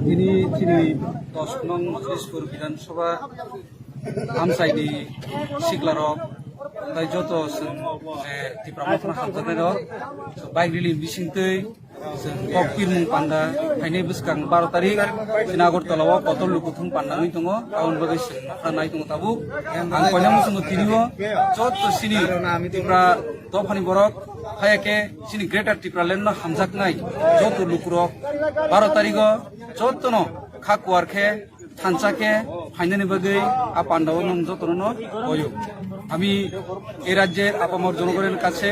Ini sini tos nong Dispur Bidansabha Amsaini Siglarok tai joto Tipramatna Hamtanero baik rili bisingtei kokpir mung panda haine buskang 12 tarik Agortala o kotol lukuthung pandangui tongo taun bagai nai tongo tabu ang koyam sungo tiniwo joto sini Tipra dofani borok hayake sini Greater Tipra Land no hamjaknai joto lukurok 12 tarigo joto no khakuarkhe থানচাকে ফাইনানি বাগৈ পান্ডাও নম যতন হয়ো আমি এই রাজ্যের আপামর জনগণের কাছে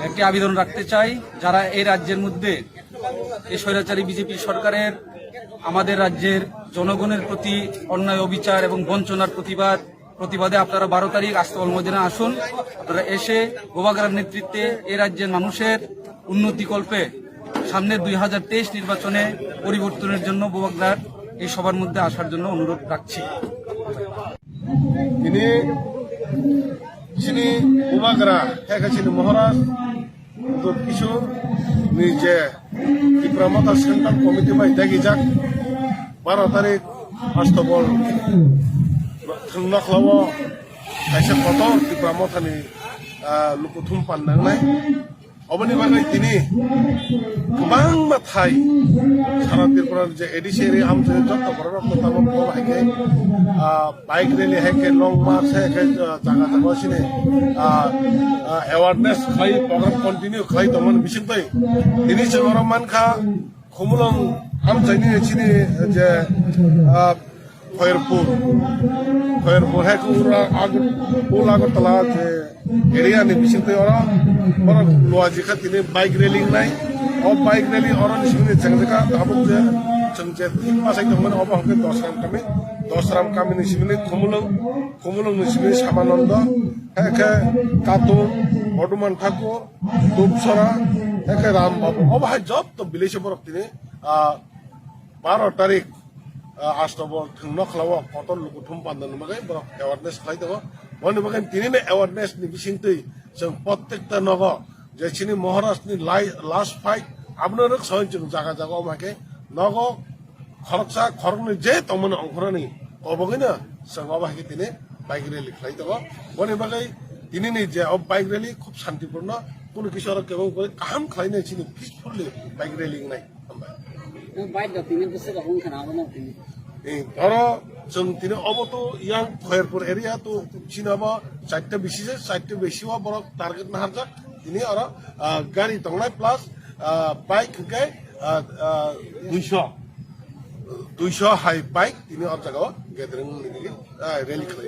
একটি আবেদন রাখতে চাই যারা এই রাজ্যের মধ্যে এই স্বৈরাচারী বিজেপি সরকারের আমাদের রাজ্যের জনগণের প্রতি অন্যায় অবিচার এবং বঞ্চনার প্রতিবাদে আপনারা 12 তারিখ আস্তবল ময়দানে আসুন আপনারা এসে গোবাগ্রার নেতৃত্বে এই রাজ্যের মানুষের উন্নতিকল্পে সামনের 2023 নির্বাচনে পরিবর্তনের জন্য গোবাগ্রার এই সবার মধ্যে আসার জন্য অনুরোধ রাখছি ini sini Gobagra sini মহারাজ untuk isu ni je Tipramata Central Committee bai dagi jak 12 tarik astobol thungnakhlawo kaisa kotor Tipramata ni lukuthum pandangnai oboni bagai tini गोबां माथाय सारा त्रिपुरा जे एडिसियारि आमसे जत्त बरन मोताबो बाहायके बाइक रैली हैके लंग मार्च हैके जागा जागा सिने अवेयरनेस खाइ प्रोग्राम कन्टिन्यू खाइ दमन बिसिंतै दिनि जगर मानखा खुमुलं आमसाइनि सिनि जे खयरपुर हैके Agortala जे एरिया नि बिसिंतै अरा बर लोआजिखा तिनि बाइक रैली नाय और बाइक रैली और निसिनि जंगजका आबो जे जंगजे मासाय दंमोन अबा हके 10 राम कामि निसिनि खुमुलं निसिनि सामानन्द हेके कातुन बर्धमान ठाकुर दुपसरा हेके राम बाबू अबा हाय जब तो बिलेसे बरक तिनि 12 तारिख आस्तबल थुंनखलाव कतल लुकुथुम पान्दन मगे बरक अवेयरनेस खाइ दङ बनि मगे तिनि अवेयरनेस नि बिसिंतै जों प्रत्येकता नग जे सिनि महाराष्ट्रनि लास्ट फाइट আপনার সহযোগ জায়গা জায়গা আমাকে নগ খরচা খরনি যে তমন অঙ্করানি অবগৈ না সঙ্গবাকে তিনি বাইক র্যালি খাই দেব বনে বাগাই তিনি নি যে বাইক র্যালি খুব শান্তিপূর্ণ কোনো কিছু আর কেবল করে কাম খাইনে চিনি পিসফুলি বাইক র্যালি নাই বাইক দা তিনি বসে রকম খানা বানাও তিনি এই ধরো जों তিনি অবতো ইয়াং খয়রপুর এরিয়া তো চিনাবা 4টা বেশিও বড় টার্গেট না হারজা তিনি আর গাড়ি দংনাই প্লাস बाइक के 200 हाई बाइक तीन और जगह गैदरिंग रैली खाई